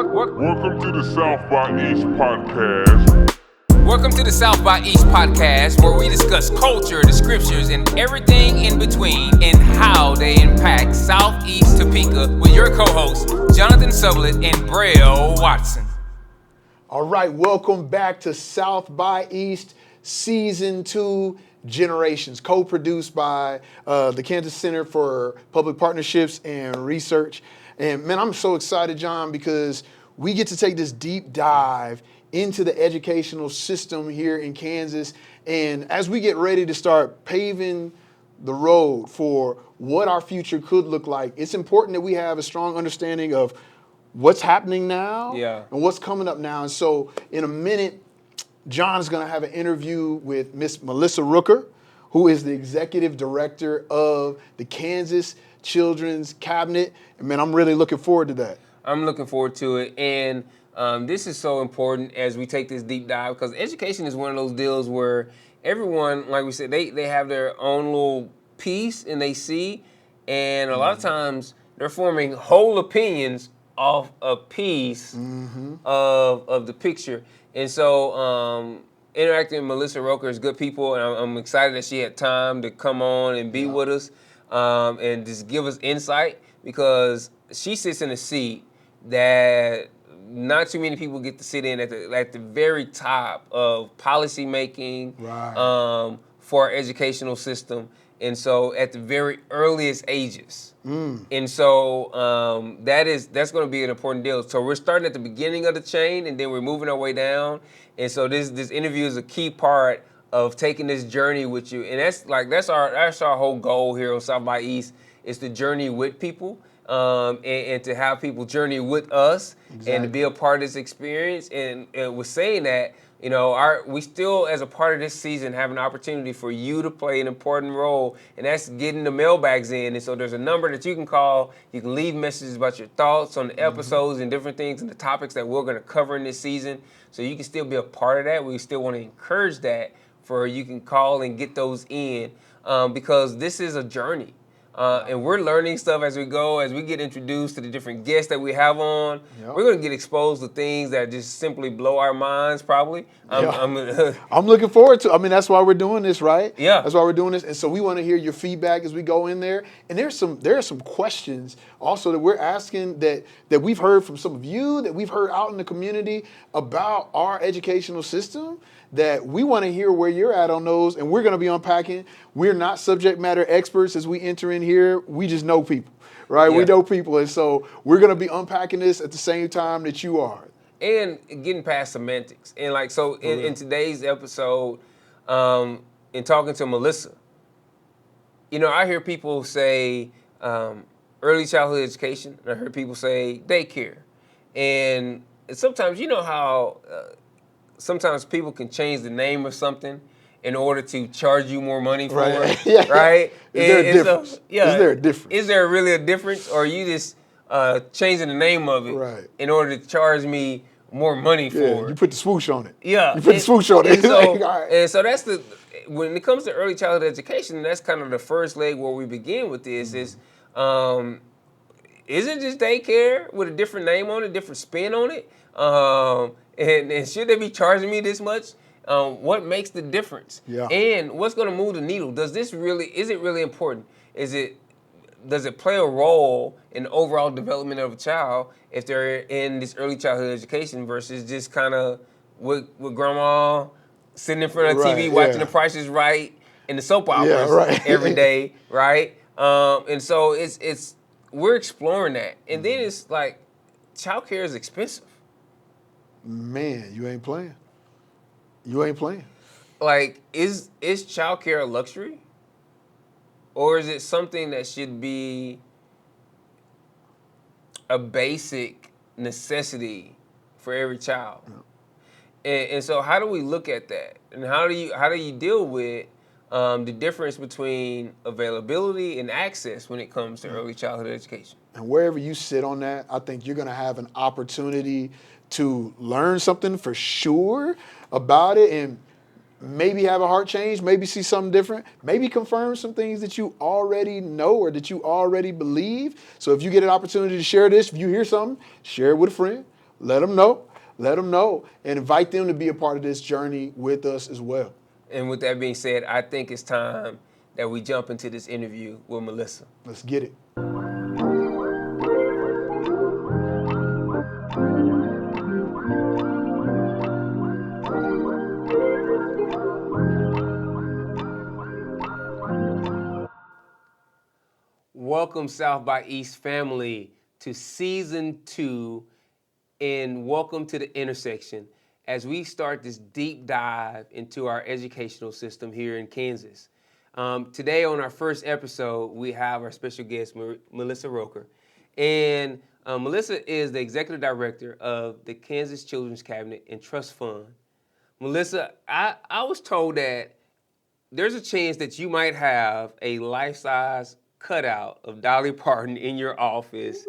Welcome to the South by East podcast. Welcome to the South by East podcast, where we discuss culture, the scriptures, and everything in between, and how they impact Southeast Topeka with your co-hosts, Jonathan Sublett and Braille Watson. All right, welcome back to South by East Season 2 Generations, co-produced by the Kansas Center for Public Partnerships and Research. And man, I'm so excited, John, because we get to take this deep dive into the educational system here in Kansas. And as we get ready to start paving the road for what our future could look like, it's important that we have a strong understanding of what's happening now and what's coming up now. And so in a minute, John is going to have an interview with Miss Melissa Rooker, who is the executive director of the Kansas Children's Cabinet. And man, I'm really looking forward to that. I'm looking forward to it. And this is so important as we take this deep dive, because education is one of those deals where everyone, like we said, they have their own little piece and they see. And a lot of times they're forming whole opinions off a piece of the picture. And so interacting with Melissa Rooker is good people, and I'm excited that she had time to come on and be with us and just give us insight, because she sits in a seat that not too many people get to sit in at the very top of policy making for our educational system. And so at the very earliest ages. And so that's going to be an important deal. So we're starting at the beginning of the chain, and then we're moving our way down. And so this interview is a key part of taking this journey with you. And that's our whole goal here on South by East, is to journey with people and to have people journey with us and to be a part of this experience. And with saying that, you know, we still, as a part of this season, have an opportunity for you to play an important role, and that's getting the mailbags in. And so there's a number that you can call. You can leave messages about your thoughts on the episodes and different things and the topics that we're going to cover in this season. So you can still be a part of that. We still want to encourage that, for you can call and get those in, because this is a journey. And we're learning stuff as we go, as we get introduced to the different guests that we have on. We're going to get exposed to things that just simply blow our minds, probably. I'm looking forward to it. I mean, that's why we're doing this, right? Yeah. That's why we're doing this. And so we want to hear your feedback as we go in there. And there are some questions also that we're asking that we've heard from some of you, that we've heard out in the community about our educational system, that we want to hear where you're at on those, and we're going to be unpacking. We're not subject matter experts as we enter in here. We just know people, right? We know people, and so we're going to be unpacking this at the same time that you are. And getting past semantics. And in today's episode, in talking to Melissa, you know, I hear people say early childhood education, and I heard people say daycare. And sometimes, you know how sometimes people can change the name of something in order to charge you more money for it, right? Is there a difference? Is there a difference? Is there really a difference, or are you just changing the name of it in order to charge me more money for it? You put the swoosh on it. Yeah. You put the swoosh on it. And so that's when it comes to early childhood education, that's kind of the first leg where we begin with this is it just daycare with a different name on it, different spin on it? And should they be charging me this much? What makes the difference? Yeah. And what's going to move the needle? Is it really important? Does it play a role in the overall development of a child if they're in this early childhood education versus just kind of with grandma sitting in front of the TV watching The Price is Right and the soap operas every day, right? And so we're exploring that. And then it's like, childcare is expensive. Man, you ain't playing. You ain't playing. Like, is childcare a luxury? Or is it something that should be a basic necessity for every child? And so how do we look at that? And how do you deal with the difference between availability and access when it comes to early childhood education? And wherever you sit on that, I think you're going to have an opportunity to learn something for sure about it, and maybe have a heart change, maybe see something different, maybe confirm some things that you already know or that you already believe. So if you get an opportunity to share this, if you hear something, share it with a friend, let them know. Let them know. And invite them to be a part of this journey with us as well. And with that being said, I think it's time that we jump into this interview with Melissa. Let's get it. Welcome, South by East family, to season 2, and welcome to the intersection as we start this deep dive into our educational system here in Kansas. Today on our first episode, we have our special guest, Melissa Rooker. And Melissa is the executive director of the Kansas Children's Cabinet and Trust Fund. Melissa, I was told that there's a chance that you might have a life-size cutout of Dolly Parton in your office.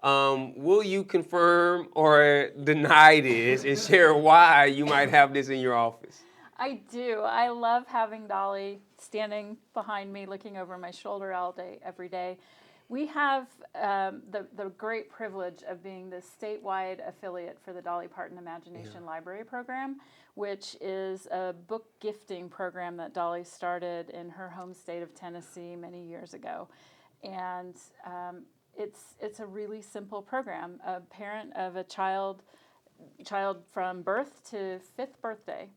Will you confirm or deny this and share why you might have this in your office? I do. I love having Dolly standing behind me, looking over my shoulder all day, every day. We have the great privilege of being the statewide affiliate for the Dolly Parton Imagination Library Program, which is a book gifting program that Dolly started in her home state of Tennessee many years ago. And it's a really simple program. A parent of a child from birth to 5th birthday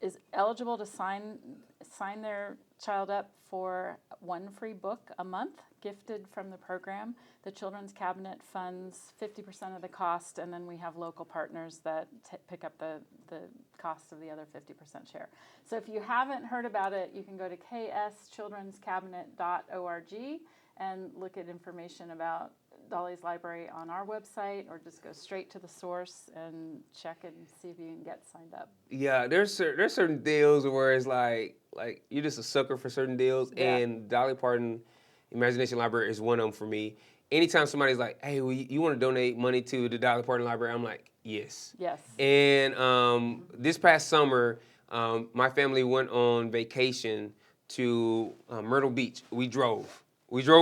is eligible to sign their child up for one free book a month gifted from the program. The Children's Cabinet funds 50% of the cost, and then we have local partners that pick up the cost of the other 50% share. So if you haven't heard about it, you can go to kschildrenscabinet.org and look at information about Dolly's Library on our website, or just go straight to the source and check and see if you can get signed up. Yeah, there's certain deals where it's like you're just a sucker for certain deals, and Dolly Parton Imagination Library is one of them for me. Anytime somebody's like, hey, well, you want to donate money to the Dolly Parton Library, I'm like, yes. Yes. And this past summer, my family went on vacation to Myrtle Beach. We drove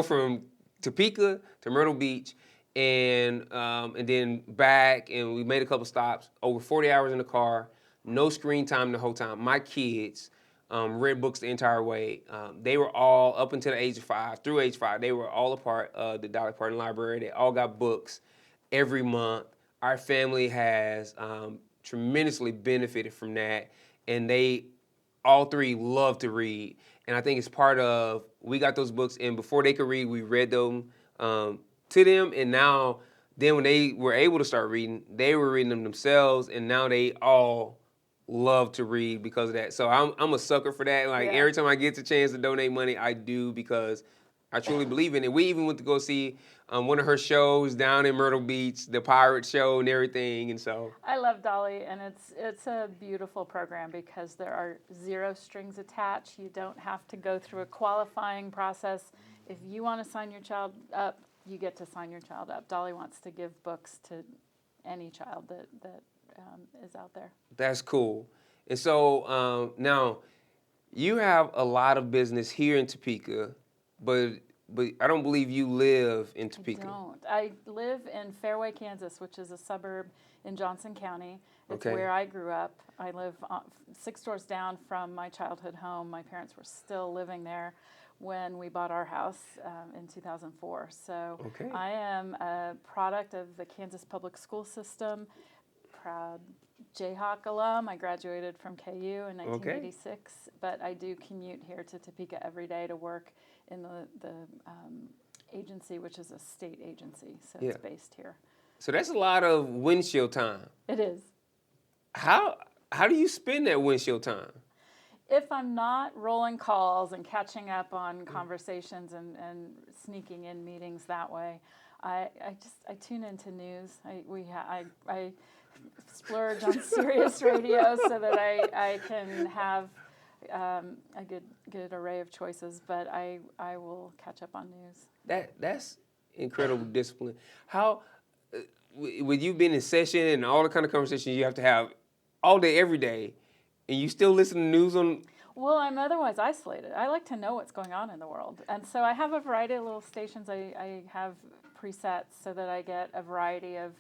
from Topeka to Myrtle Beach, and then back, and we made a couple stops. Over 40 hours in the car, no screen time the whole time. My kids read books the entire way. They were all up until the age of 5, through age 5. They were all a part of the Dolly Parton Library. They all got books every month. Our family has tremendously benefited from that, and they all three love to read. And I think it's part of, we got those books, and before they could read, we read them to them, and now, then when they were able to start reading, they were reading them themselves, and now they all love to read because of that. So I'm a sucker for that. Like, every time I get the chance to donate money, I do, because I truly believe in it. We even went to go see one of her shows down in Myrtle Beach, the pirate show and everything, and so. I love Dolly, and it's a beautiful program because there are 0 strings attached. You don't have to go through a qualifying process. If you want to sign your child up, you get to sign your child up. Dolly wants to give books to any child that is out there. That's cool. And so now, you have a lot of business here in Topeka, but I don't believe you live in Topeka. I don't. I live in Fairway, Kansas, which is a suburb in Johnson County. It's where I grew up. I live 6 doors down from my childhood home. My parents were still living there when we bought our house in 2004. So I am a product of the Kansas public school system, proud Jayhawk alum. I graduated from KU in 1986, but I do commute here to Topeka every day to work in the agency, which is a state agency, so it's based here. So that's a lot of windshield time. It is. How do you spend that windshield time? If I'm not rolling calls and catching up on conversations and sneaking in meetings that way, I tune into news. I splurge on Sirius Radio so that I can have a good array of choices, but I will catch up on news. That's incredible discipline. How, with you being in session and all the kind of conversations you have to have all day, every day, and you still listen to news on? Well, I'm otherwise isolated. I like to know what's going on in the world. And so I have a variety of little stations. I have presets so that I get a variety of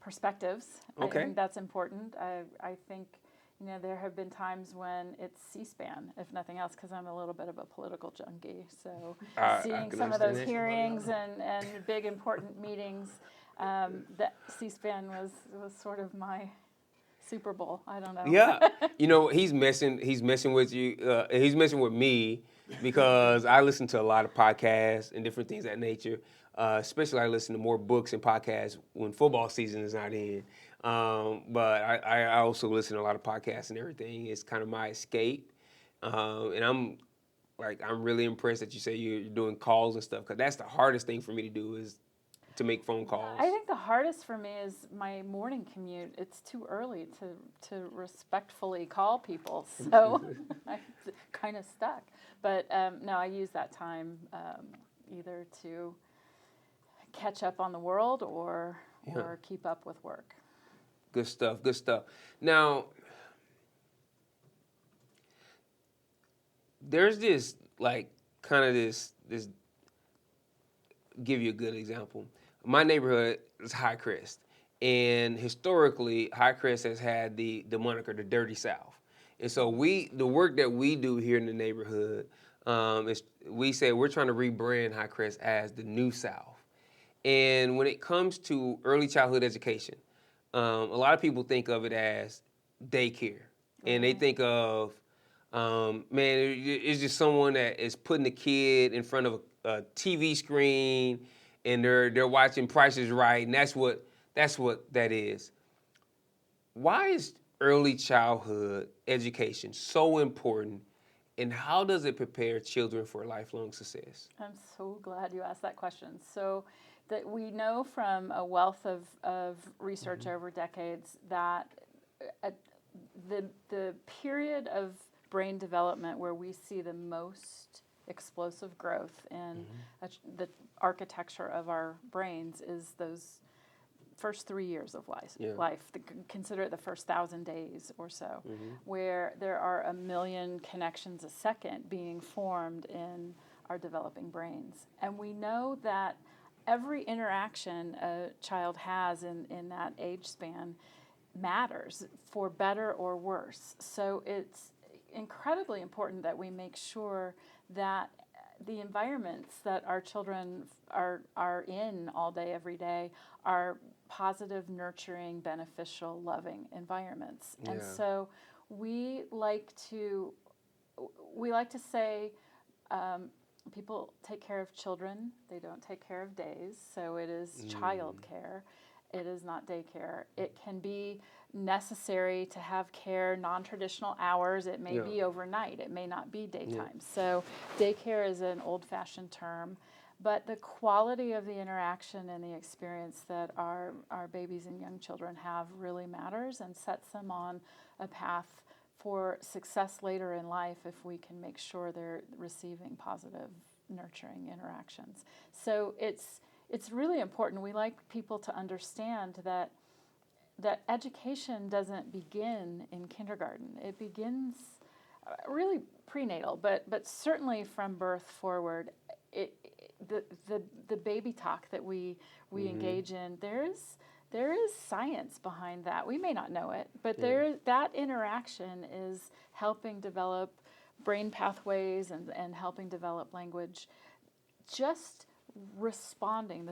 perspectives. Okay. I think that's important. I think, there have been times when it's C-SPAN, if nothing else, because I'm a little bit of a political junkie. So I seeing can some of understand those that. hearings and big important meetings, that C-SPAN was sort of my Super Bowl. I don't know. Yeah, he's messing with you. He's messing with me because I listen to a lot of podcasts and different things of that nature. Especially I listen to more books and podcasts when football season is not in. But I also listen to a lot of podcasts and everything. It's kind of my escape. And I'm really impressed that you say you're doing calls and stuff, because that's the hardest thing for me to do is to make phone calls. I think the hardest for me is my morning commute. It's too early to respectfully call people, so I'm kind of stuck. But no, I use that time either to catch up on the world or keep up with work. Good stuff. Good stuff. Now, there's this this. Give you a good example. My neighborhood is Hi-Crest, and historically, Hi-Crest has had the moniker the Dirty South. And so the work that we do here in the neighborhood is we say we're trying to rebrand Hi-Crest as the New South. And when it comes to early childhood education, a lot of people think of it as daycare, and they think of it's just someone that is putting the kid in front of a TV screen, and they're watching Price is Right, and that's what that is. Why is early childhood education so important, and how does it prepare children for lifelong success? I'm so glad you asked that question. So that we know from a wealth of research over decades that the period of brain development where we see the most explosive growth in the architecture of our brains is those first 3 years of life. Consider it the first 1,000 days or so, where there are 1 million connections a second being formed in our developing brains. And we know that every interaction a child has in that age span matters, for better or worse. So it's incredibly important that we make sure that the environments that our children are in all day, every day, are positive, nurturing, beneficial, loving environments. And so we like to say, people take care of children, they don't take care of days. So it is child care. It is not daycare. It can be necessary to have care non-traditional hours. It may be overnight. It may not be daytime. So daycare is an old-fashioned term. But the quality of the interaction and the experience that our babies and young children have really matters and sets them on a path for success later in life if we can make sure they're receiving positive, nurturing interactions. So it's really important. We like people to understand that education doesn't begin in kindergarten. It begins really prenatal, but certainly from birth forward. The baby talk that we engage in, there is science behind that. We may not know it, but that interaction is helping develop brain pathways and helping develop language. Just responding,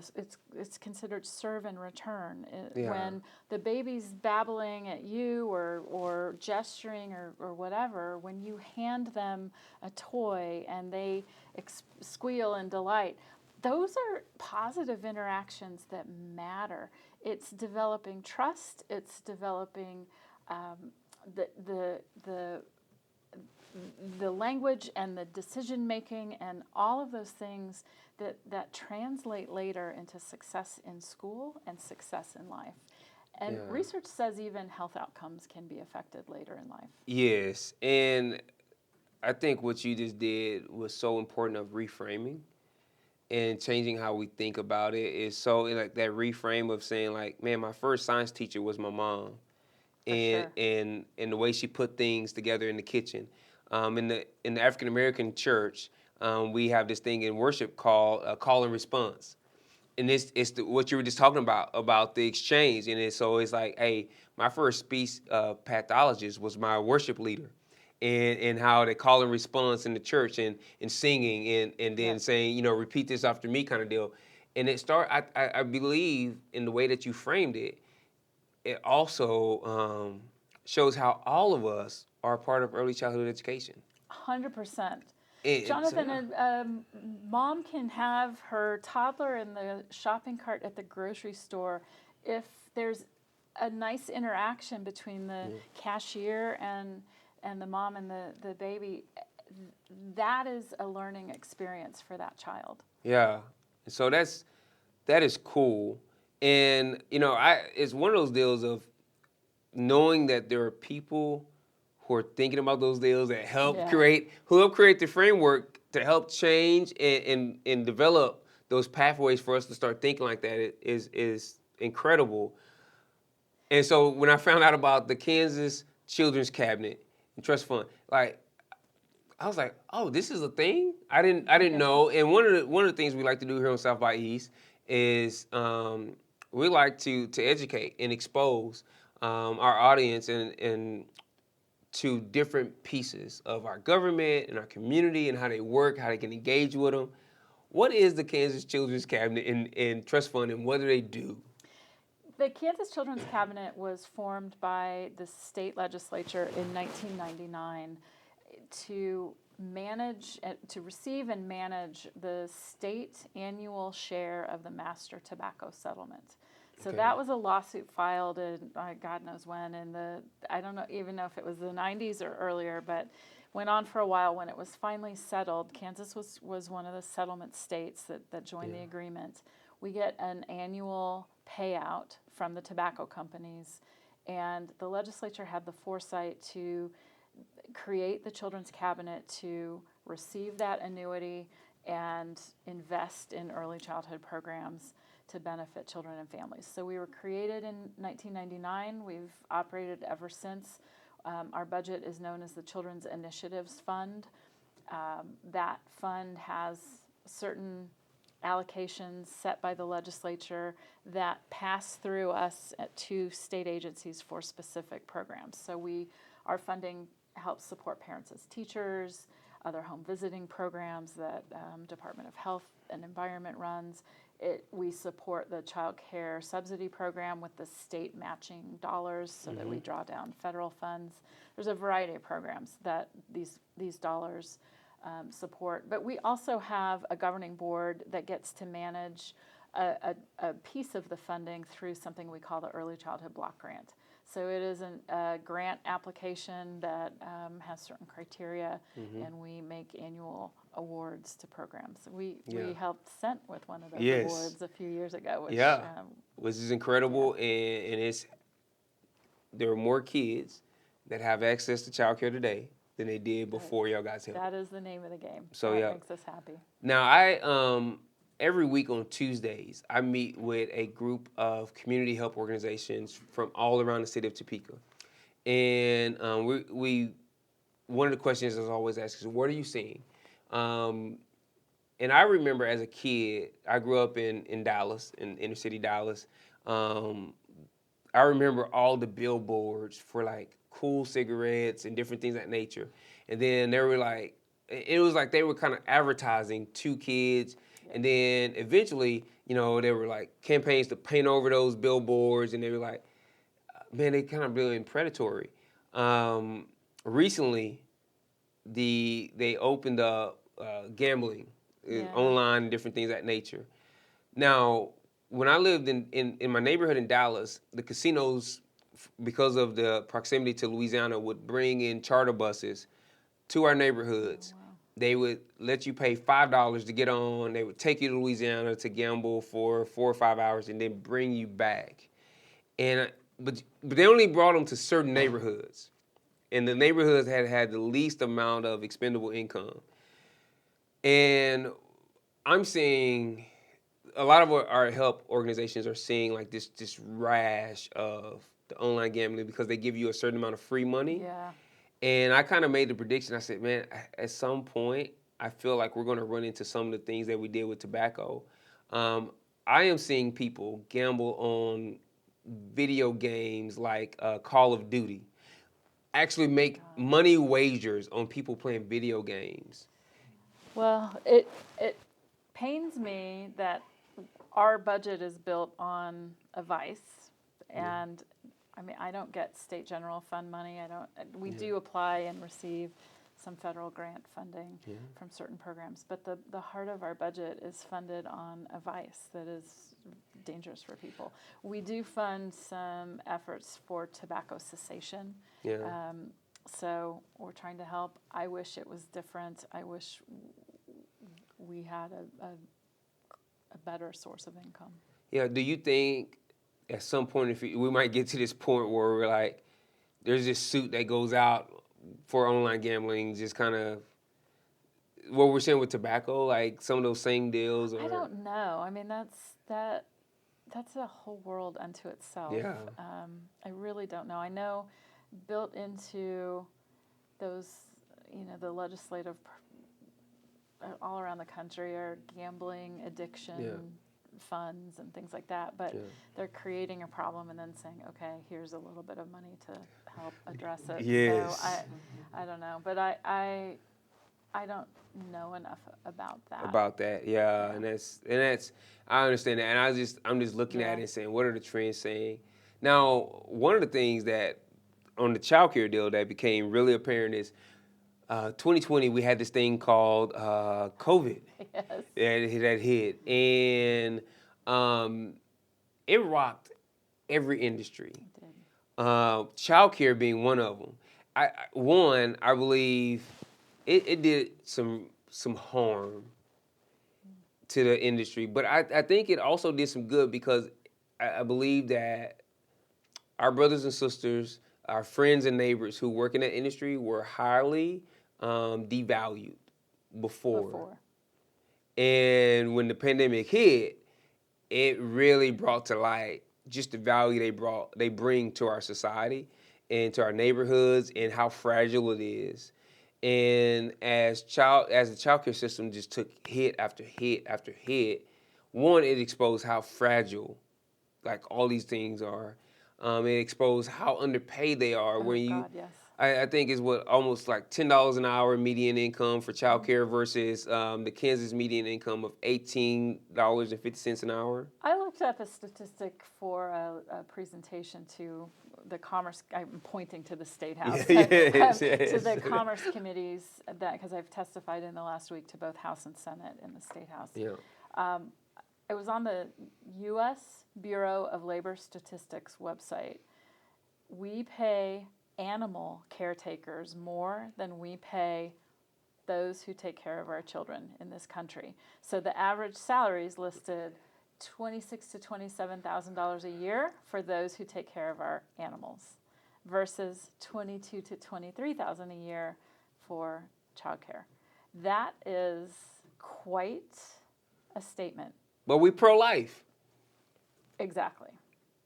it's considered serve and return. When the baby's babbling at you or gesturing or whatever, when you hand them a toy and they squeal in delight, those are positive interactions that matter. It's developing trust. It's developing the language and the decision making and all of those things that translate later into success in school and success in life. And research says even health outcomes can be affected later in life. Yes, and I think what you just did was so important of reframing and changing how we think about it. Is so like that reframe of saying like, man, my first science teacher was my mom, and the way she put things together in the kitchen. In the African American church, we have this thing in worship called call and response. and it's what you were just talking about the exchange, and so it's like, hey, my first speech pathologist was my worship leader, and how they call and response in the church and singing and then saying, repeat this after me kind of deal, and I believe in the way that you framed it. It also shows how all of us are part of early childhood education. 100%. And Jonathan, mom can have her toddler in the shopping cart at the grocery store if there's a nice interaction between the cashier and the mom and the baby. That is a learning experience for that child. Yeah, so that is cool, and it's one of those deals of knowing that there are people who are thinking about those deals that help create the framework to help change and develop those pathways for us to start thinking like that is incredible. And so when I found out about the Kansas Children's Cabinet and Trust Fund, like, I was like, oh, this is a thing? I didn't know. And one of the things we like to do here on South by East is we like to educate and expose our audience and to different pieces of our government and our community and how they work, how they can engage with them. What is the Kansas Children's Cabinet and Trust Fund, and what do they do? The Kansas Children's Cabinet was formed by the state legislature in 1999 to receive and manage the state annual share of the master tobacco settlement. So that was a lawsuit filed in God knows when, I don't even know if it was the 90s or earlier, but went on for a while. When it was finally settled, Kansas was one of the settlement states that joined the agreement. We get an annual payout from the tobacco companies, and the legislature had the foresight to create the Children's Cabinet to receive that annuity and invest in early childhood programs to benefit children and families. So we were created in 1999. We've operated ever since. Our budget is known as the Children's Initiatives Fund. That fund has certain allocations set by the legislature that pass through us to state agencies for specific programs. So our funding helps support parents as teachers, other home visiting programs that Department of Health and Environment runs. We support the child care subsidy program with the state matching dollars so that we draw down federal funds. There's a variety of programs that these dollars support. But we also have a governing board that gets to manage a piece of the funding through something we call the Early Childhood Block Grant. So it is a grant application that has certain criteria, and we make annual awards to programs. We helped Scent with one of those awards a few years ago. Which is incredible, and there are more kids that have access to childcare today than they did before y'all got help. That is the name of the game. So that makes us happy. Now I every week on Tuesdays, I meet with a group of community help organizations from all around the city of Topeka. And one of the questions I always ask is, what are you seeing? And I remember as a kid, I grew up in Dallas, in inner city Dallas. I remember all the billboards for like cool cigarettes and different things of that nature. And then they were like, it was like they were kind of advertising to kids. And then eventually, there were like campaigns to paint over those billboards, and they were like, man, they kind of being predatory. Recently, they opened up gambling online and different things of that nature. Now, when I lived in my neighborhood in Dallas, the casinos, because of the proximity to Louisiana, would bring in charter buses to our neighborhoods. Oh, wow. They would let you pay $5 to get on. They would take you to Louisiana to gamble for 4 or 5 hours and then bring you back. But they only brought them to certain neighborhoods. And the neighborhoods had the least amount of expendable income. And I'm seeing a lot of our help organizations are seeing like this rash of the online gambling because they give you a certain amount of free money. Yeah. And I kind of made the prediction. I said, man, at some point, I feel like we're going to run into some of the things that we did with tobacco. I am seeing people gamble on video games like Call of Duty. Actually make money wagers on people playing video games. Well, it pains me that our budget is built on a vice, and I mean, I don't get state general fund money. We do apply and receive some federal grant funding from certain programs, but the heart of our budget is funded on a vice that is dangerous for people. We do fund some efforts for tobacco cessation. So we're trying to help. I wish it was different. I wish we had a better source of income. Yeah, do you think at some point we might get to this point where we're like, there's this suit that goes out for online gambling, just kind of what we're saying with tobacco, like some of those same deals? Or? I don't know. I mean, that's a whole world unto itself. Yeah. I really don't know. I know built into those, the legislative all around the country are gambling addiction funds and things like that, but they're creating a problem and then saying, okay, here's a little bit of money to help address it. Yes. So I don't know, but I don't know enough about that. About that, yeah. And that's I understand that, and I'm just looking at it and saying, what are the trends saying? Now, one of the things that on the child care deal that became really apparent is 2020 we had this thing called COVID. Yes. that hit, and it rocked every industry. It did. Childcare being one of them. I believe it did some harm to the industry, but I think it also did some good because I believe that our brothers and sisters, our friends and neighbors who work in that industry were highly devalued before. And when the pandemic hit, it really brought to light just the value they bring to our society and to our neighborhoods and how fragile it is. And as the childcare system just took hit after hit after hit, one, it exposed how fragile like all these things are. It exposed how underpaid they are. Yes. I think is what almost like $10 an hour median income for childcare versus the Kansas median income of $18.50 an hour. I looked up a statistic for a presentation to the Commerce. I'm pointing to the State House. To the Commerce committees because I've testified in the last week to both House and Senate in the State House. Yeah. It was on the U.S. Bureau of Labor Statistics website. We pay animal caretakers more than we pay those who take care of our children in this country. So the average salary is listed $26,000 to $27,000 a year for those who take care of our animals, versus $22,000 to $23,000 a year for childcare. That is quite a statement. But we pro-life. Exactly.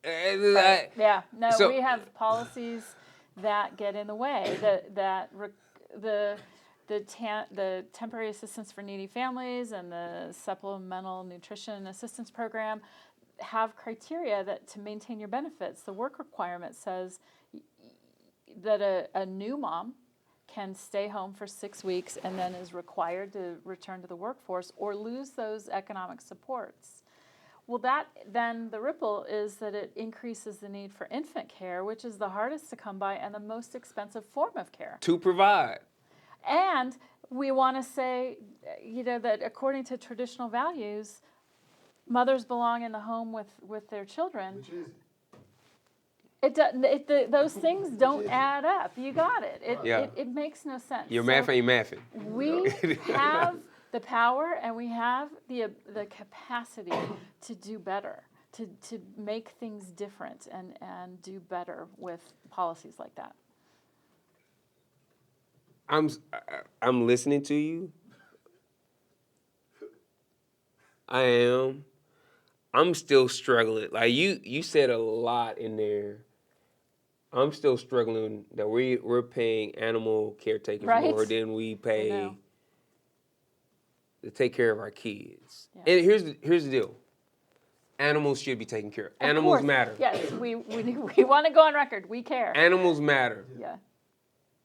Right. Yeah. No, we have policies that get in the way. The temporary assistance for needy families and the supplemental nutrition assistance program have criteria that to maintain your benefits. The work requirement says that a new mom can stay home for 6 weeks and then is required to return to the workforce or lose those economic supports. Well, then the ripple is that it increases the need for infant care, which is the hardest to come by and the most expensive form of care. To provide. And we want to say, that according to traditional values, mothers belong in the home with their children. Which is those things don't add up. You got it. It makes no sense. Your math ain't mathing. We have the power and we have the capacity to do better, to make things different and do better with policies like that. I'm listening to you. I am. I'm still struggling. Like you said a lot in there. I'm still struggling that we're paying animal caretakers more than we pay to take care of our kids. Yeah. And here's the deal. animals should be taken care of. Of Animals course. matter. Yes, we want to go on record. We care. Animals matter. Yeah.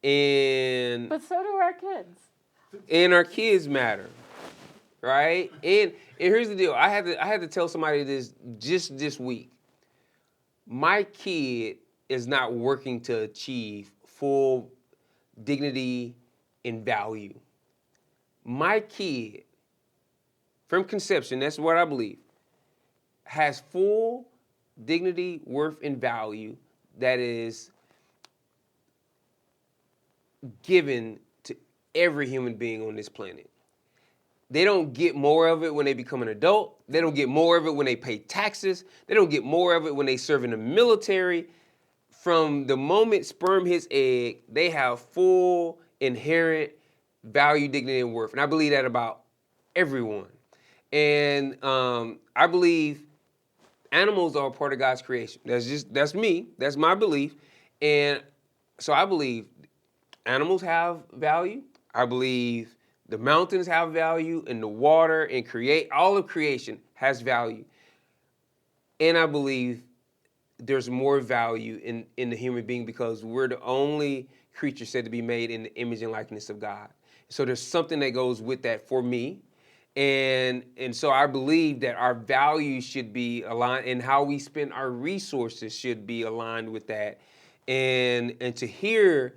And But so do our kids. our kids matter, right? And here's the deal. I had to tell somebody this just this week. My kid is not working to achieve full dignity and value. My kid, from conception, that's what I believe, has full dignity, worth, and value that is given to every human being on this planet. They don't get more of it when they become an adult. They don't get more of it when they pay taxes. They don't get more of it when they serve in the military. From the moment sperm hits egg, they have full inherent value, dignity, and worth. And I believe that about everyone. And I believe animals are a part of God's creation. That's me. That's my belief. And so I believe animals have value. I believe the mountains have value, and the water and all of creation has value. And I believe there's more value in the human being because we're the only creature said to be made in the image and likeness of God. So there's something that goes with that for me. And so I believe that our values should be aligned, and how we spend our resources should be aligned with that. And to hear,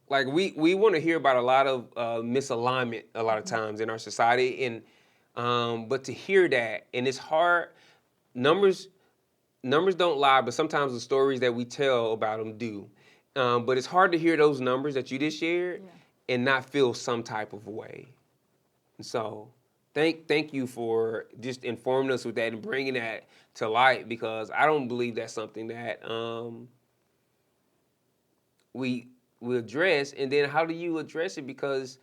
like we want to hear about a lot of misalignment a lot of times in our society, and but to hear that, and it's hard. Numbers don't lie, but sometimes the stories that we tell about them do. But it's hard to hear those numbers that you just shared and not feel some type of way. And so thank you for just informing us with that and bringing that to light, because I don't believe that's something that we address. And then how do you address it? Because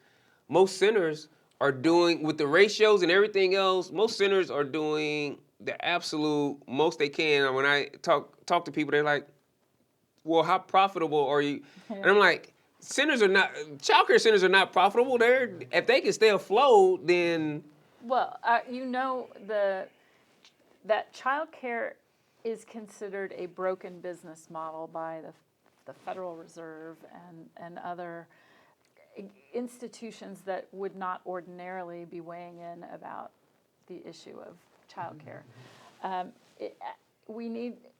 most centers are doing, with the ratios and everything else, most centers are doing the absolute most they can. And when I talk to people, they're like, well, how profitable are you? And I'm like, childcare centers are not profitable. If they can stay afloat, then. Well, that childcare is considered a broken business model by the Federal Reserve and other institutions that would not ordinarily be weighing in about the issue of childcare.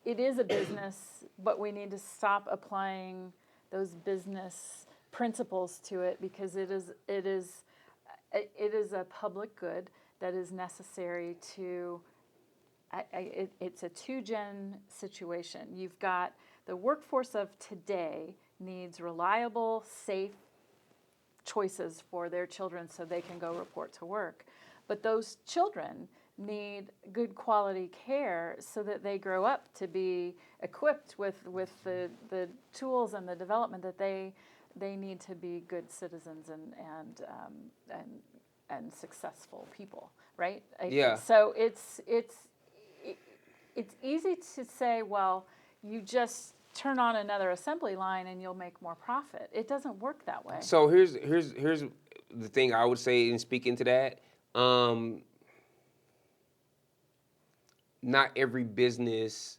It is a business, but we need to stop applying those business principles to it, because it is a public good that is necessary to. It's a two-gen situation. You've got the workforce of today needs reliable, safe choices for their children so they can go report to work. But those children need good quality care so that they grow up to be equipped with the tools and the development that they need to be good citizens and successful people, right? Yeah. So it's easy to say, well, you just turn on another assembly line and you'll make more profit. It doesn't work that way. So here's the thing I would say in speaking to that. Not every business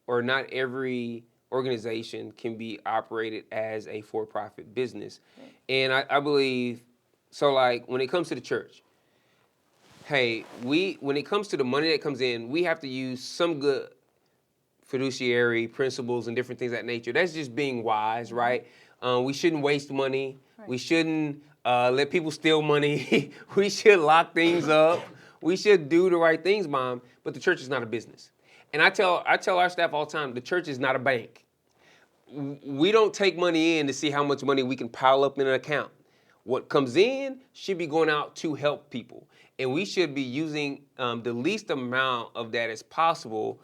or not every organization can be operated as a for-profit business. Right. And I believe, so like when it comes to the church, hey, when it comes to the money that comes in, we have to use some good fiduciary principles and different things of that nature. That's just being wise, right? We shouldn't waste money. Right. We shouldn't let people steal money. We should lock things up. We should do the right things, Mom. But the church is not a business. And I tell our staff all the time, the church is not a bank. We don't take money in to see how much money we can pile up in an account. What comes in should be going out to help people. And we should be using the least amount of that as possible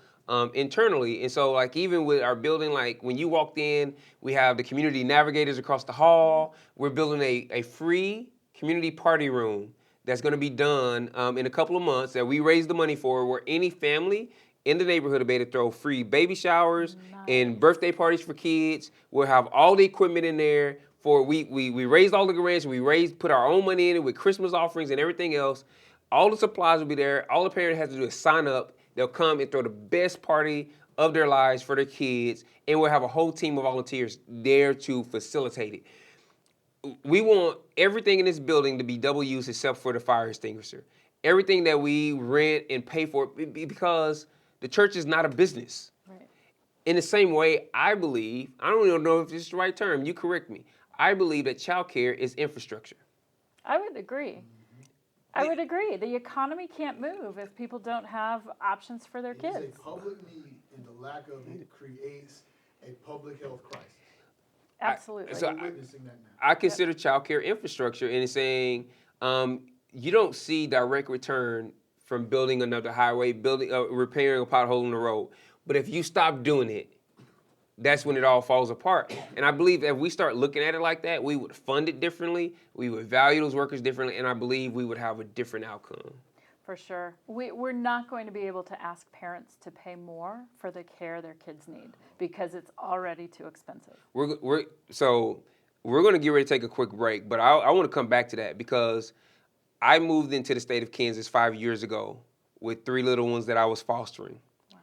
internally. And so like even with our building, like when you walked in, we have the community navigators across the hall. We're building a free community party room that's going to be done in a couple of months that we raise the money for, where any family in the neighborhood will be able to throw free baby showers and birthday parties for kids. We'll have all the equipment in there for, we raised all the grants, put our own money in it with Christmas offerings and everything else. All the supplies will be there. All the parent has to do is sign up. They'll come and throw the best party of their lives for their kids, and we'll have a whole team of volunteers there to facilitate it. We want everything in this building to be double use except for the fire extinguisher. Everything that we rent and pay for, because the church is not a business. Right. In the same way, I believe, I don't even know if this is the right term, you correct me. I believe that childcare is infrastructure. I would agree. I would agree. The economy can't move if people don't have options for their kids. It's a public need, and the lack of it creates a public health crisis. Absolutely. So We're witnessing that now. I consider childcare infrastructure, and it's saying you don't see direct return from building another highway, repairing a pothole in the road. But if you stop doing it, that's when it all falls apart. And I believe if we start looking at it like that, we would fund it differently, we would value those workers differently, and I believe we would have a different outcome. For sure. We're not going to be able to ask parents to pay more for the care their kids need because it's already too expensive. So we're going to get ready to take a quick break, but I want to come back to that because I moved into the state of Kansas 5 years ago with 3 little ones that I was fostering. Wow.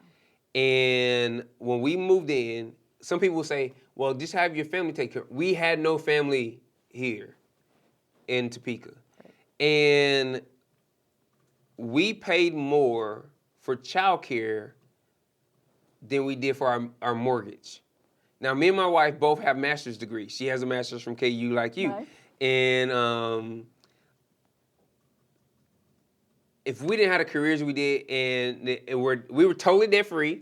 And when we moved in, some people will say, well, just have your family take care. We had no family here in Topeka. Right. And we paid more for childcare than we did for our mortgage. Now, me and my wife both have master's degrees. She has a master's from KU like you. Nice. And if we didn't have the careers we did and we were totally debt free,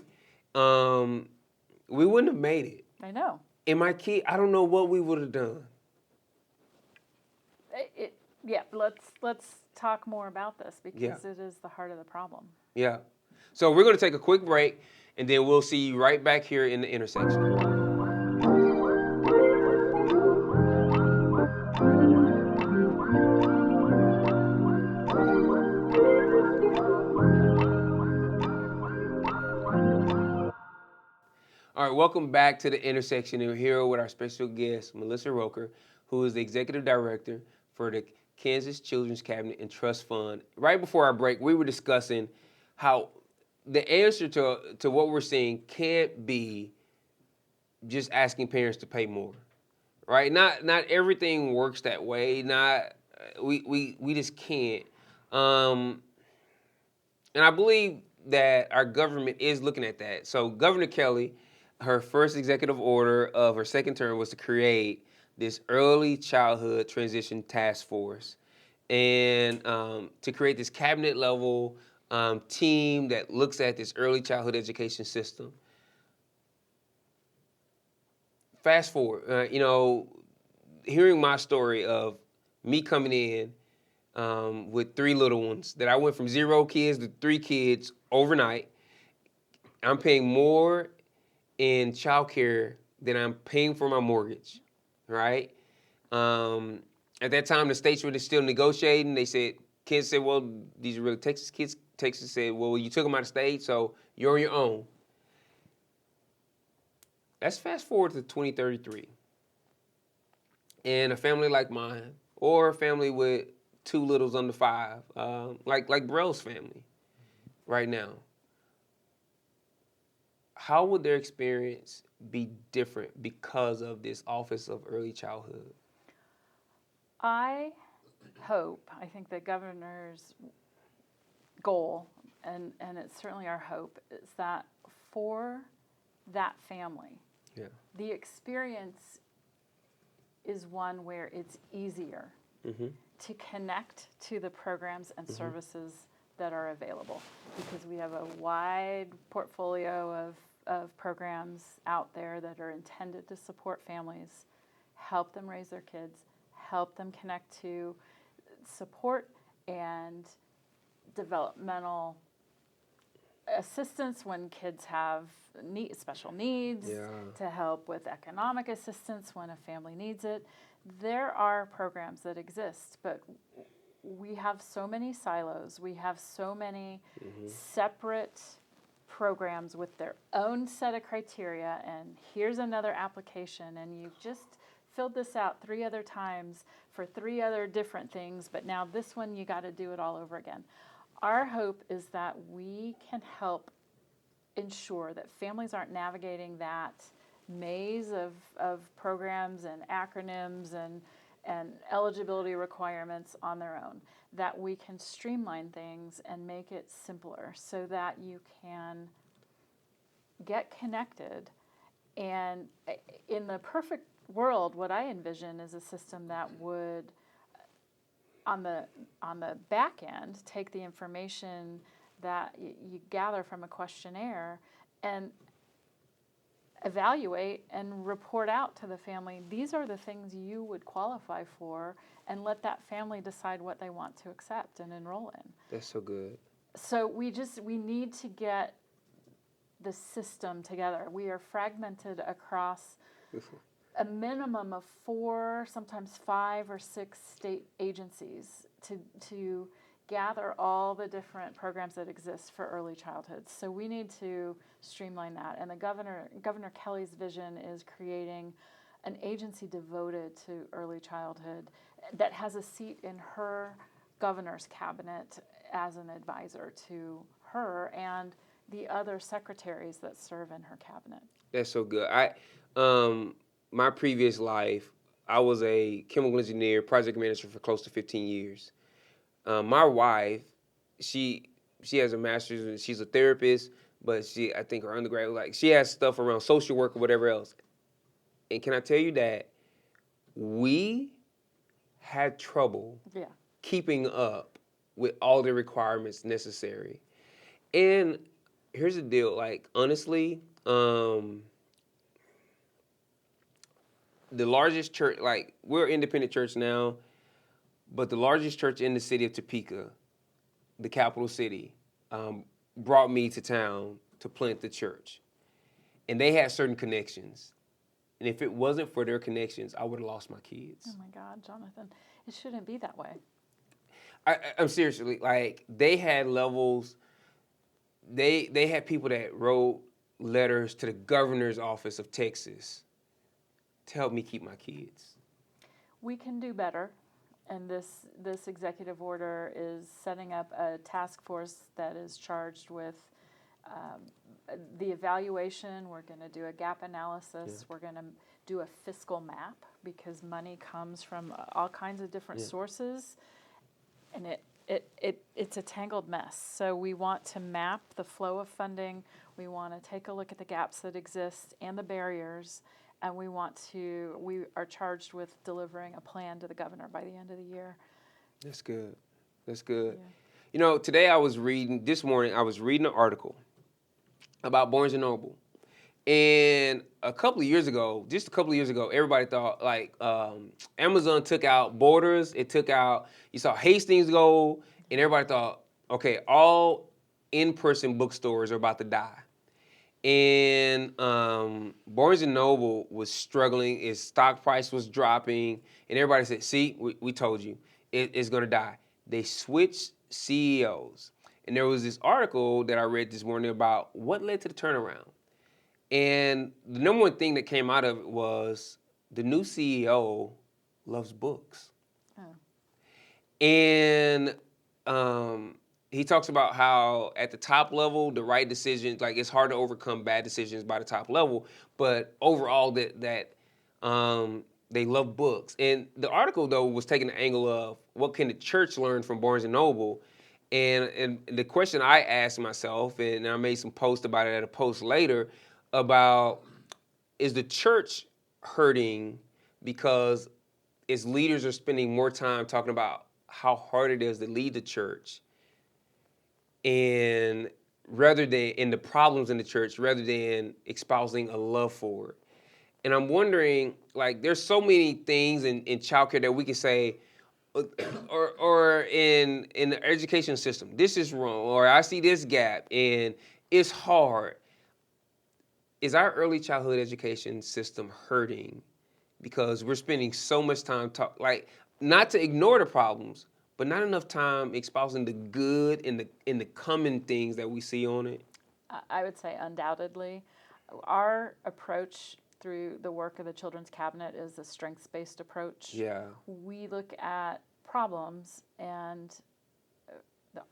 we wouldn't have made it. I know. And my kid, I don't know what we would have done. Let's talk more about this because it is the heart of the problem. Yeah. So we're going to take a quick break, and then we'll see you right back here in the intersection. All right, welcome back to the intersection. And we're here with our special guest, Melissa Rooker, who is the executive director for the Kansas Children's Cabinet and Trust Fund. Right before our break, we were discussing how the answer to what we're seeing can't be just asking parents to pay more, right? Not everything works that way. We just can't. And I believe that our government is looking at that. So Governor Kelly, her first executive order of her second term was to create this early childhood transition task force and to create this cabinet level team that looks at this early childhood education system. Fast forward, hearing my story of me coming in with 3 little ones, that I went from 0 kids to 3 kids overnight. I'm paying more in childcare than I'm paying for my mortgage, right? At that time, the states were still negotiating. Kids said, well, these are really Texas kids. Texas said, well, you took them out of state, so you're on your own. Let's fast forward to 2033. And a family like mine, or a family with 2 littles under 5, like Brell's family right now, how would their experience be different because of this Office of Early Childhood? I think the governor's goal, and it's certainly our hope, is that for that family, the experience is one where it's easier to connect to the programs and services that are available, because we have a wide portfolio of programs out there that are intended to support families, help them raise their kids, help them connect to support and developmental assistance when kids have special needs, to help with economic assistance when a family needs it. There are programs that exist, but we have so many silos. We have so many separate programs with their own set of criteria, and here's another application, and you just filled this out 3 other times for 3 other different things, but now this one you got to do it all over again. Our hope is that we can help ensure that families aren't navigating that maze of programs and acronyms and eligibility requirements on their own, that we can streamline things and make it simpler so that you can get connected. And in the perfect world, what I envision is a system that would, on the back end, take the information that you gather from a questionnaire and evaluate and report out to the family, these are the things you would qualify for, and let that family decide what they want to accept and enroll in. That's so good. So we need to get the system together. We are fragmented across a minimum of 4, sometimes 5 or 6 state agencies to gather all the different programs that exist for early childhood. So we need to streamline that. And Governor Kelly's vision is creating an agency devoted to early childhood that has a seat in her governor's cabinet as an advisor to her and the other secretaries that serve in her cabinet. That's so good. My previous life, I was a chemical engineer, project manager for close to 15 years. My wife, she has a master's and she's a therapist, but I think her undergrad, she has stuff around social work or whatever else. And can I tell you that we had trouble keeping up with all the requirements necessary. And here's the deal, honestly, the largest church, we're an independent church now, but the largest church in the city of Topeka, the capital city, brought me to town to plant the church. And they had certain connections. And if it wasn't for their connections, I would have lost my kids. Oh my God, Jonathan, it shouldn't be that way. I'm seriously, they had levels, they had people that wrote letters to the governor's office of Texas to help me keep my kids. We can do better. And this executive order is setting up a task force that is charged with the evaluation. We're going to do a gap analysis. Yeah. We're going to do a fiscal map because money comes from all kinds of different sources, and it's a tangled mess. So we want to map the flow of funding. We want to take a look at the gaps that exist and the barriers. And we are charged with delivering a plan to the governor by the end of the year. That's good. That's good. Yeah. This morning I was reading an article about Barnes & Noble. And just a couple of years ago, everybody thought Amazon took out Borders. You saw Hastings go, and everybody thought, okay, all in-person bookstores are about to die. And Barnes & Noble was struggling. Its stock price was dropping. And everybody said, see, we told you, it's going to die. They switched CEOs. And there was this article that I read this morning about what led to the turnaround. And the number one thing that came out of it was the new CEO loves books. Oh. And he talks about how at the top level, the right decisions, it's hard to overcome bad decisions by the top level, but overall that they love books. And the article, though, was taking the angle of what can the church learn from Barnes & Noble? And the question I asked myself, and I made some posts about it at a post later, about is the church hurting because its leaders are spending more time talking about how hard it is to lead the church and rather than in the problems in the church, rather than espousing a love for it. And I'm wondering, there's so many things in childcare that we can say, or in the education system, this is wrong, or I see this gap, and it's hard. Is our early childhood education system hurting because we're spending so much time not to ignore the problems, but not enough time espousing the good and the common things that we see on it? I would say undoubtedly. Our approach through the work of the Children's Cabinet is a strengths-based approach. Yeah. We look at problems, and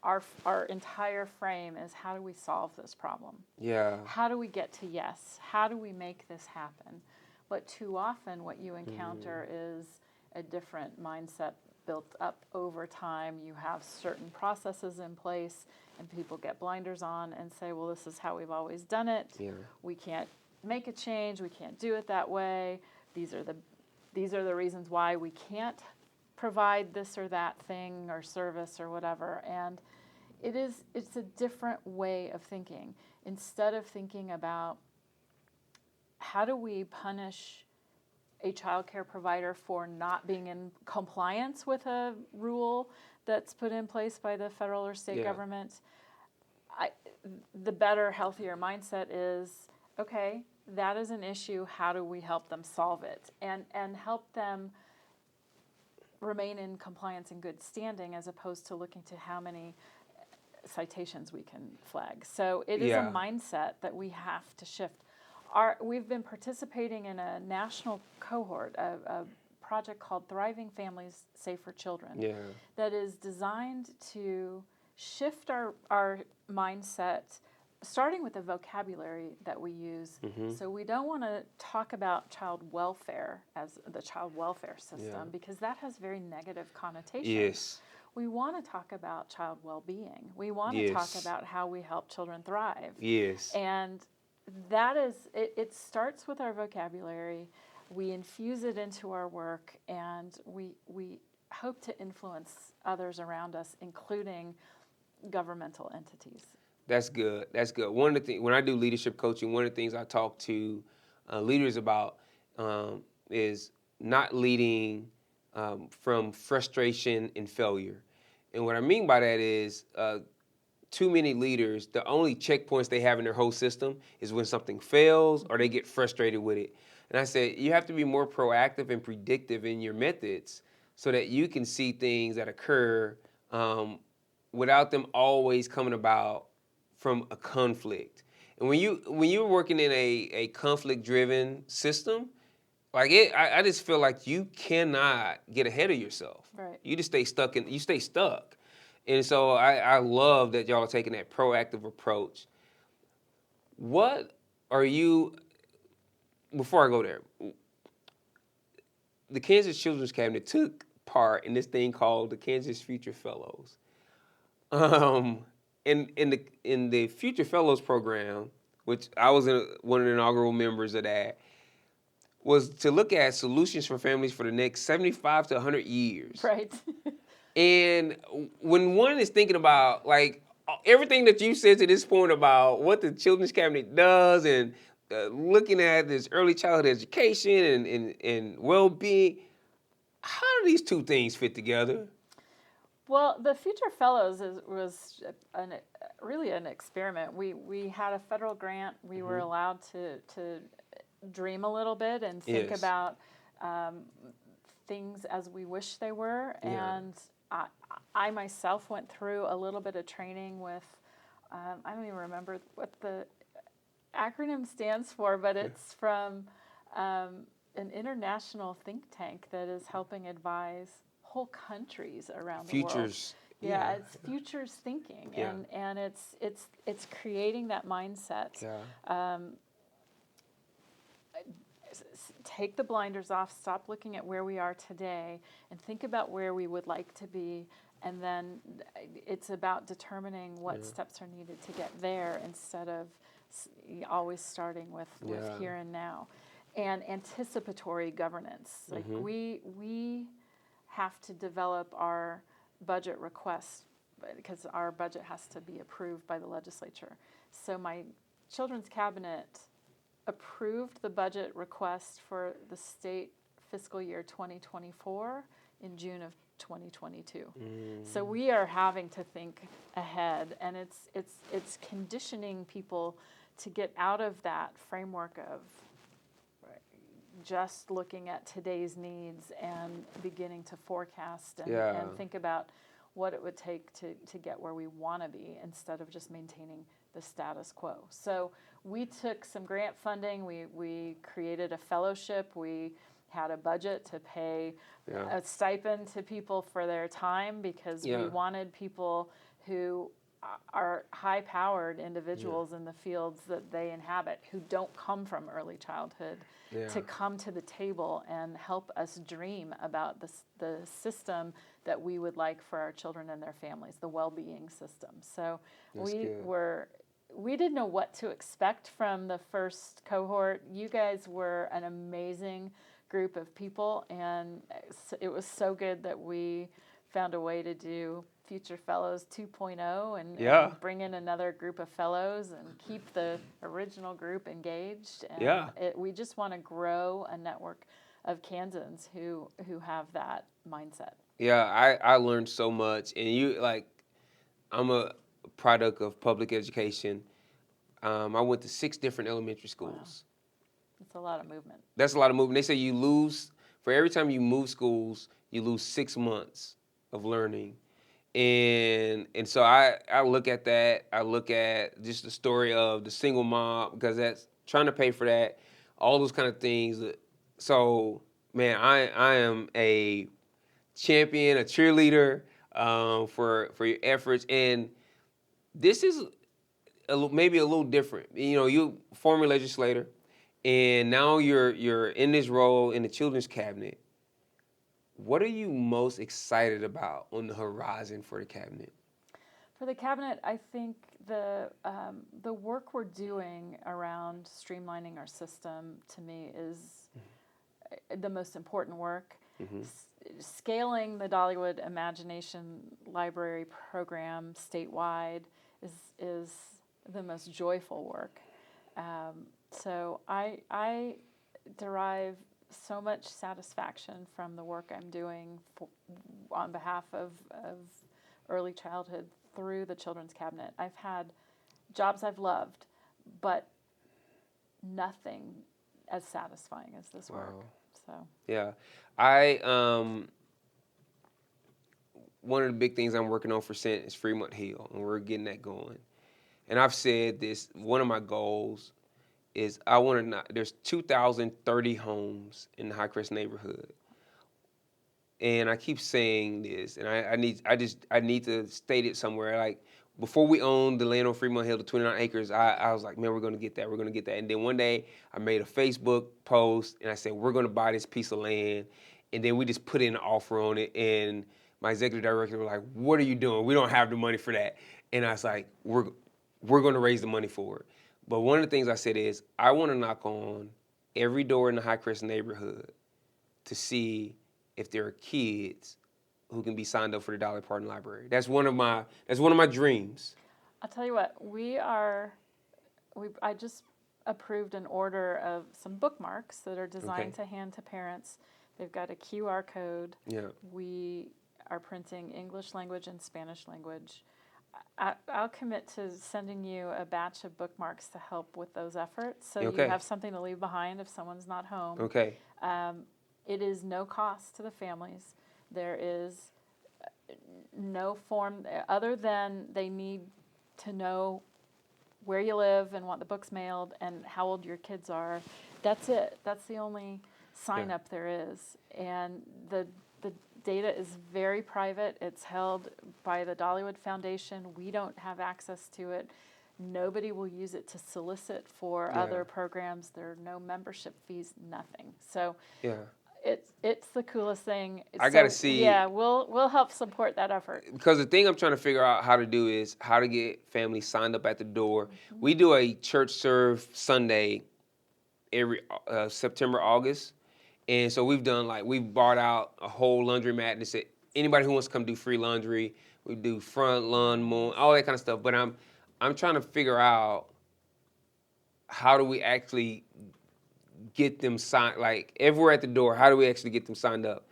our entire frame is, how do we solve this problem? Yeah. How do we get to yes? How do we make this happen? But too often what you encounter is a different mindset built up over time. You have certain processes in place, and people get blinders on and say, well, this is how we've always done it. Yeah. We can't make a change. We can't do it that way. These are the reasons why we can't provide this or that thing or service or whatever. And it's a different way of thinking. Instead of thinking about how do we punish a child care provider for not being in compliance with a rule that's put in place by the federal or state government, the better, healthier mindset is, okay, that is an issue. How do we help them solve it and help them remain in compliance and good standing, as opposed to looking to how many citations we can flag. So it is a mindset that we have to shift. We've been participating in a national cohort, a project called Thriving Families, Safer Children, that is designed to shift our mindset, starting with the vocabulary that we use. So we don't want to talk about child welfare as the child welfare system, because that has very negative connotations. Yes. We want to talk about child well-being. We want to talk about how we help children thrive. Yes. And that is, it starts with our vocabulary. We infuse it into our work, and we hope to influence others around us, including governmental entities. That's good. That's good. One of the things, when I do leadership coaching, one of the things I talk to leaders about is not leading from frustration and failure. And what I mean by that is too many leaders, the only checkpoints they have in their whole system is when something fails or they get frustrated with it. And I said, you have to be more proactive and predictive in your methods so that you can see things that occur without them always coming about from a conflict. And when you're working in a conflict-driven system, I just feel like you cannot get ahead of yourself. Right. You just stay stuck. And so I love that y'all are taking that proactive approach. What are you, before I go there, the Kansas Children's Cabinet took part in this thing called the Kansas Future Fellows. In the Future Fellows program, which I was one of the inaugural members of that, was to look at solutions for families for the next 75 to 100 years. Right. And when one is thinking about, like, everything that you said to this point about what the Children's Cabinet does and looking at this early childhood education and well-being, how do these two things fit together? Well, the Future Fellows was really an experiment. We had a federal grant. We were allowed to dream a little bit and think about things as we wish they were. Yeah. And I myself went through a little bit of training with, I don't even remember what the acronym stands for, but it's from an international think tank that is helping advise whole countries around the world. Futures. Yeah, it's futures thinking, and it's creating that mindset. Yeah. Take the blinders off, stop looking at where we are today, and think about where we would like to be. And then it's about determining what steps are needed to get there, instead of always starting with here and now. And anticipatory governance. Like we have to develop our budget requests, because our budget has to be approved by the legislature. So my Children's Cabinet approved the budget request for the state fiscal year 2024 in June of 2022. So we are having to think ahead, and it's conditioning people to get out of that framework of just looking at today's needs and beginning to forecast and think about what it would take to get where we want to be, instead of just maintaining the status quo. So we took some grant funding, we created a fellowship, we had a budget to pay a stipend to people for their time because we wanted people who are high-powered individuals in the fields that they inhabit who don't come from early childhood to come to the table and help us dream about the system that we would like for our children and their families, the well-being system. So we didn't know what to expect from the first cohort. You guys were an amazing group of people, and it was so good that we found a way to do Future Fellows 2.0 and bring in another group of fellows and keep the original group engaged. And we just want to grow a network of Kansans who have that mindset. Yeah, I learned so much, and I'm a product of public education. I went to 6 different elementary schools. Wow. That's a lot of movement. That's a lot of movement. They say for every time you move schools, you lose 6 months of learning. And so I look at that. I look at just the story of the single mom, because that's trying to pay for that, all those kind of things. So, man, I am a champion, a cheerleader for your efforts. And this is maybe a little different. You know, you former legislator, and now you're in this role in the children's cabinet. What are you most excited about on the horizon for the cabinet? For the cabinet, I think the work we're doing around streamlining our system, to me, is the most important work. Mm-hmm. Scaling the Dollywood Imagination Library program statewide is the most joyful work. So I derive so much satisfaction from the work I'm doing on behalf of early childhood through the Children's Cabinet. I've had jobs I've loved, but nothing as satisfying as this work. So yeah, one of the big things I'm working on for Senate is Fremont Hill, and we're getting that going. And I've said this, one of my goals is there's 2,030 homes in the Hi-Crest neighborhood. And I keep saying this, and I need to state it somewhere. Like, before we owned the land on Fremont Hill, the 29 acres, I was like, man, we're going to get that. We're going to get that. And then one day I made a Facebook post and I said, we're going to buy this piece of land. And then we just put in an offer on it. And my executive director was like, what are you doing? We don't have the money for that. And I was like, we're going to raise the money for it. But one of the things I said is, I want to knock on every door in the Hi-Crest neighborhood to see if there are kids who can be signed up for the Dolly Parton Library. That's one of my dreams. I'll tell you what, I just approved an order of some bookmarks that are designed to hand to parents. They've got a QR code. Yeah. We are printing English language and Spanish language. I'll commit to sending you a batch of bookmarks to help with those efforts, so you have something to leave behind if someone's not home. Okay. It is no cost to the families. There is no form other than they need to know where you live and want the books mailed and how old your kids are. That's it. That's the only sign up there is. And the data is very private. It's held by the Dollywood Foundation. We don't have access to it. Nobody will use it to solicit for other programs. There are no membership fees, nothing. So it's the coolest thing. I got to see. Yeah, we'll help support that effort. Because the thing I'm trying to figure out how to do is how to get families signed up at the door. Mm-hmm. We do a church serve Sunday every September, August. And so we've bought out a whole laundromat and said, anybody who wants to come do free laundry, we do front, lawn, moon, all that kind of stuff. But I'm trying to figure out, how do we actually get them signed, like everywhere at the door, how do we actually get them signed up?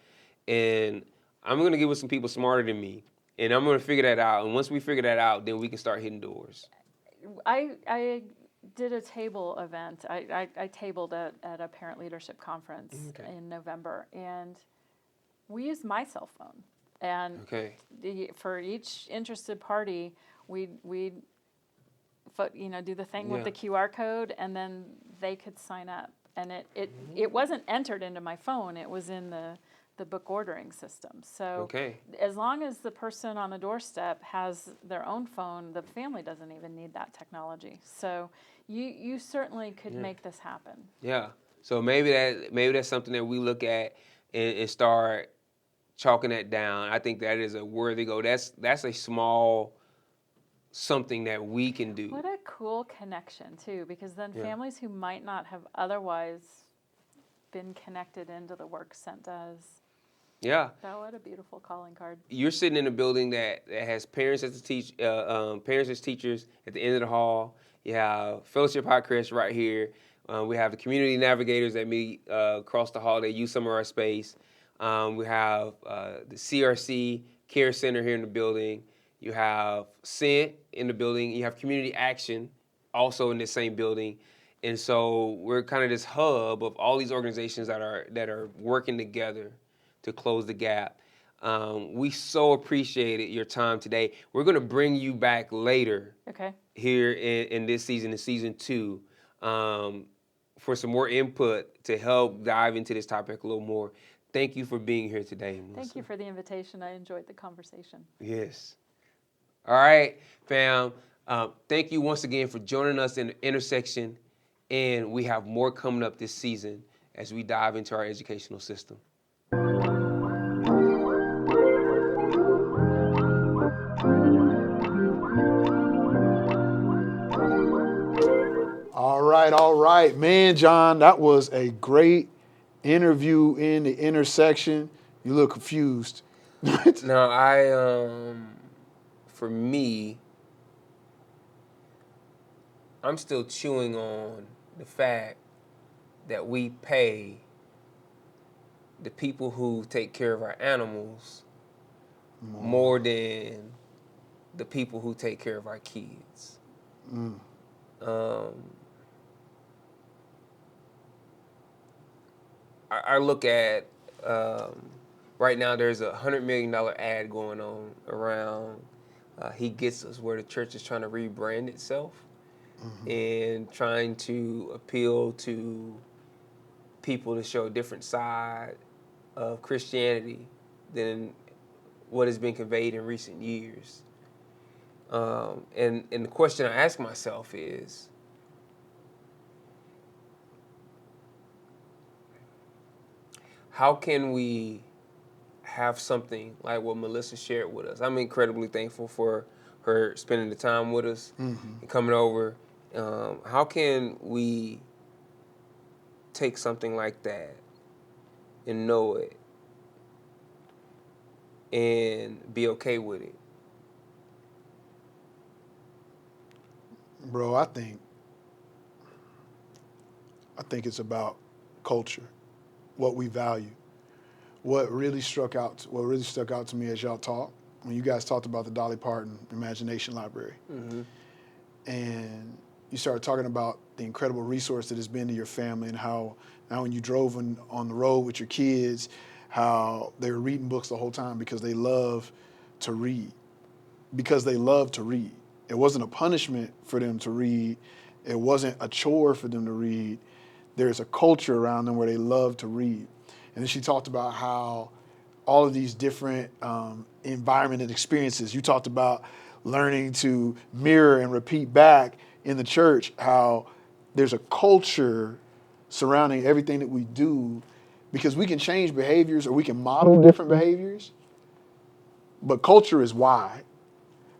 And I'm going to get with some people smarter than me, and I'm going to figure that out. And once we figure that out, then we can start hitting doors. I did a table event. I tabled at a parent leadership conference in November, and we used my cell phone. And for each interested party, we'd do the thing with Yeah. the QR code, and then they could sign up. And it wasn't entered into my phone; it was in the book ordering system. So Okay. as long as the person on the doorstep has their own phone, the family doesn't even need that technology. So you certainly could make this happen. Yeah. So maybe that's something that we look at and start chalking that down. I think that is a worthy goal. That's a small something that we can do. What a cool connection too, because then Yeah. families who might not have otherwise been connected into the work sent us. Yeah. Oh, what a beautiful calling card. You're sitting in a building that has parents as parents as teachers at the end of the hall. You have Fellowship Hi-Crest right here. We have the community navigators that meet across the hall. They use some of our space. We have the CRC Care Center here in the building. You have Scent in the building. You have Community Action also in the same building. And so we're kind of this hub of all these organizations that are working together to close the gap. We so appreciated your time today. We're going to bring you back later Okay. here in this season, in season 2, for some more input to help dive into this topic a little more. Thank you for being here today, Melissa. Thank you for the invitation. I enjoyed the conversation. Yes. All right, fam. Thank you once again for joining us in the intersection, and we have more coming up this season as we dive into our educational system. All right. Man, John, that was a great interview in the intersection. You look confused. Now, for me, I'm still chewing on the fact that we pay the people who take care of our animals more than the people who take care of our kids. I look at right now. There's a $100 million ad going on around. He Gets Us, where the church is trying to rebrand itself and trying to appeal to people to show a different side of Christianity than what has been conveyed in recent years. And the question I ask myself is, how can we have something like what Melissa shared with us? I'm incredibly thankful for her spending the time with us and coming over. How can we take something like that and know it and be okay with it? Bro, I think it's about culture, what we value. What really stuck out to me as y'all talked, when you guys talked about the Dolly Parton Imagination Library. And you started talking about the incredible resource that it's been to your family, and how now when you drove on the road with your kids, how they were reading books the whole time because they love to read. Because they love to read. It wasn't a punishment for them to read. It wasn't a chore for them to read. There's a culture around them where they love to read. And then she talked about how all of these different environment and experiences. You talked about learning to mirror and repeat back in the church, how there's a culture surrounding everything that we do, because we can change behaviors or we can model different behaviors, but culture is why.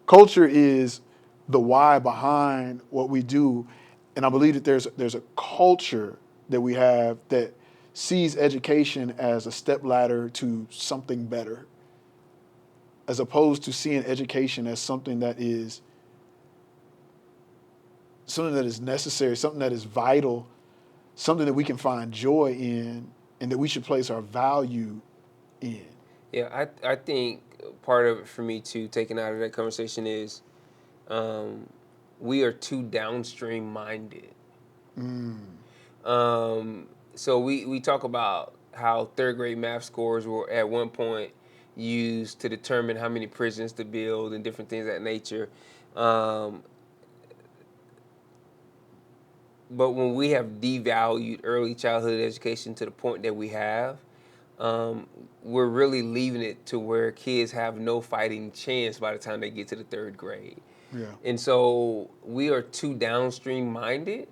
Culture is the why behind what we do. And I believe that there's a culture that we have that sees education as a stepladder to something better, as opposed to seeing education as something that is necessary, something that is vital, something that we can find joy in, and that we should place our value in. Yeah, I think part of it for me too, taking out of that conversation, is we are too downstream minded. So we talk about how third grade math scores were at one point used to determine how many prisons to build and different things of that nature. but when we have devalued early childhood education to the point that we have, we're really leaving it to where kids have no fighting chance by the time they get to the 3rd grade. Yeah. And so we are too downstream minded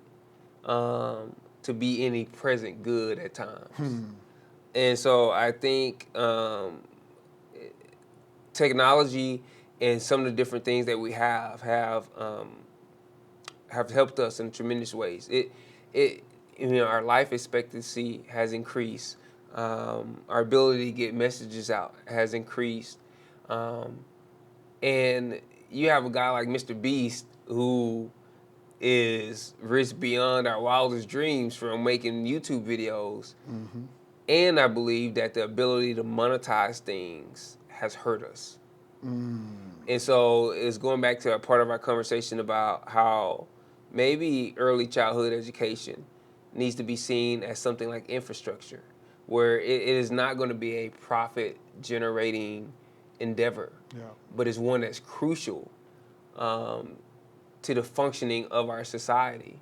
to be any present good at times. And so I think technology and some of the different things that we have helped us in tremendous ways. Our life expectancy has increased. Our ability to get messages out has increased. And you have a guy like Mr. Beast who is rich beyond our wildest dreams from making YouTube videos. Mm-hmm. And I believe that the ability to monetize things has hurt us. And so it's going back to a part of our conversation about how maybe early childhood education needs to be seen as something like infrastructure, where it is not going to be a profit-generating endeavor, but it's one that's crucial to the functioning of our society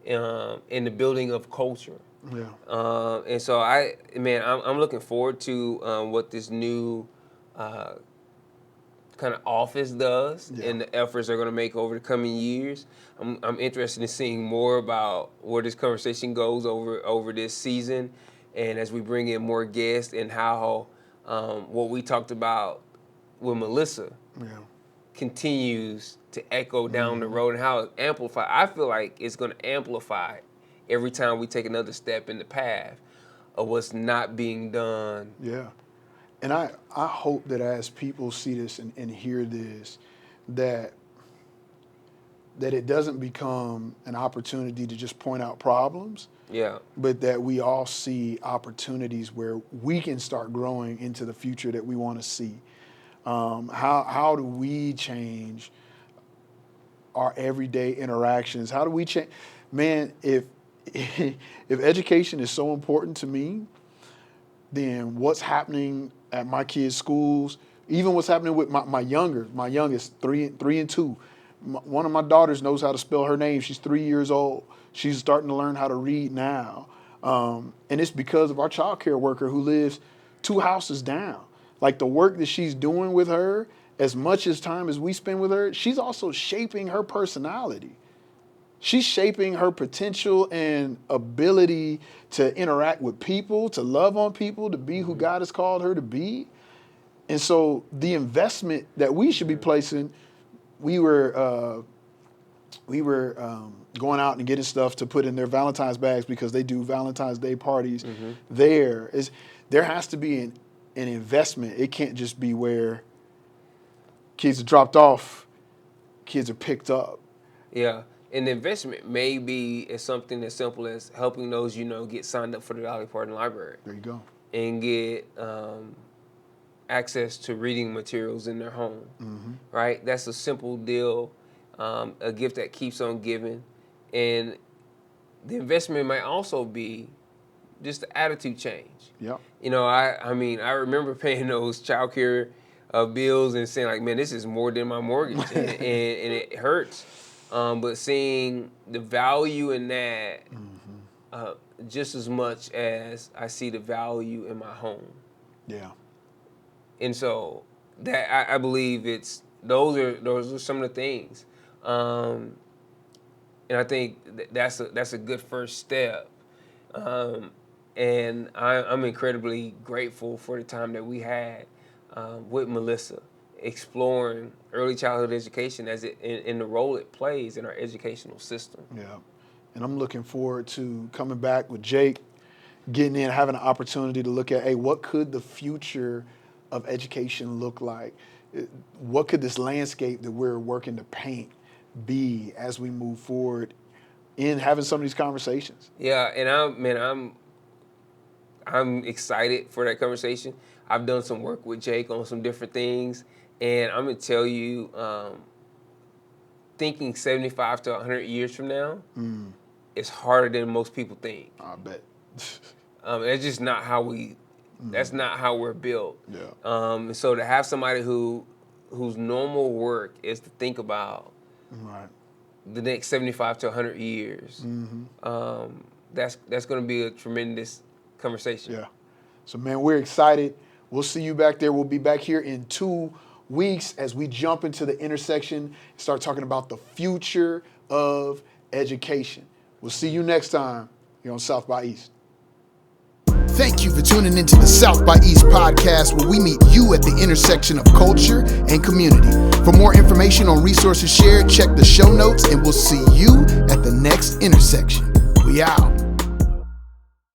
and the building of culture. Yeah. And so I'm looking forward to what this new kind of office does and the efforts they're going to make over the coming years. I'm interested in seeing more about where this conversation goes over this season, and as we bring in more guests, and how what we talked about with Melissa continues to echo down the road, and how it amplifies. I feel like it's going to amplify every time we take another step in the path of what's not being done. Yeah. And I hope that as people see this and hear this, that it doesn't become an opportunity to just point out problems, but that we all see opportunities where we can start growing into the future that we want to see. How do we change our everyday interactions? How do we change? Man, if education is so important to me, then what's happening at my kids' schools, even what's happening with my youngest, 3 and 2. One of my daughters knows how to spell her name. She's 3 years old. She's starting to learn how to read now. And it's because of our child care worker who lives 2 houses down. Like, the work that she's doing with her, as much as time as we spend with her, she's also shaping her personality. She's shaping her potential and ability to interact with people, to love on people, to be who God has called her to be. And so the investment that we should be placing, we were going out and getting stuff to put in their Valentine's bags because they do Valentine's Day parties there. There has to be an investment. It can't just be where kids are dropped off, kids are picked up. Yeah. And the investment may be as something as simple as helping those get signed up for the Dolly Parton Library. There you go. And get access to reading materials in their home, right? That's a simple deal, a gift that keeps on giving. And the investment might also be just the attitude change. Yeah. I remember paying those child care bills and saying, like, man, this is more than my mortgage, and it hurts. But seeing the value in that just as much as I see the value in my home. Yeah. And so that I believe those are some of the things. And I think that's a good first step. And I'm incredibly grateful for the time that we had with Melissa, exploring early childhood education as in the role it plays in our educational system. Yeah, and I'm looking forward to coming back with Jake, getting in, having an opportunity to look at, hey, what could the future of education look like? What could this landscape that we're working to paint be as we move forward in having some of these conversations? Yeah, and I'm excited for that conversation. I've done some work with Jake on some different things. And I'm going to tell you, thinking 75 to 100 years from now is harder than most people think. I bet. It's just not how that's not how we're built. Yeah. So to have somebody whose normal work is to think about the next 75 to 100 years. That's going to be a tremendous conversation. Yeah. So, man, we're excited. We'll see you back there. We'll be back here in 2 weeks as we jump into the intersection and start talking about the future of education. We'll see you next time here on South by East. Thank you for tuning into the South by East podcast, where we meet you at the intersection of culture and community. For more information on resources shared, check the show notes, and we'll see you at the next intersection. We out.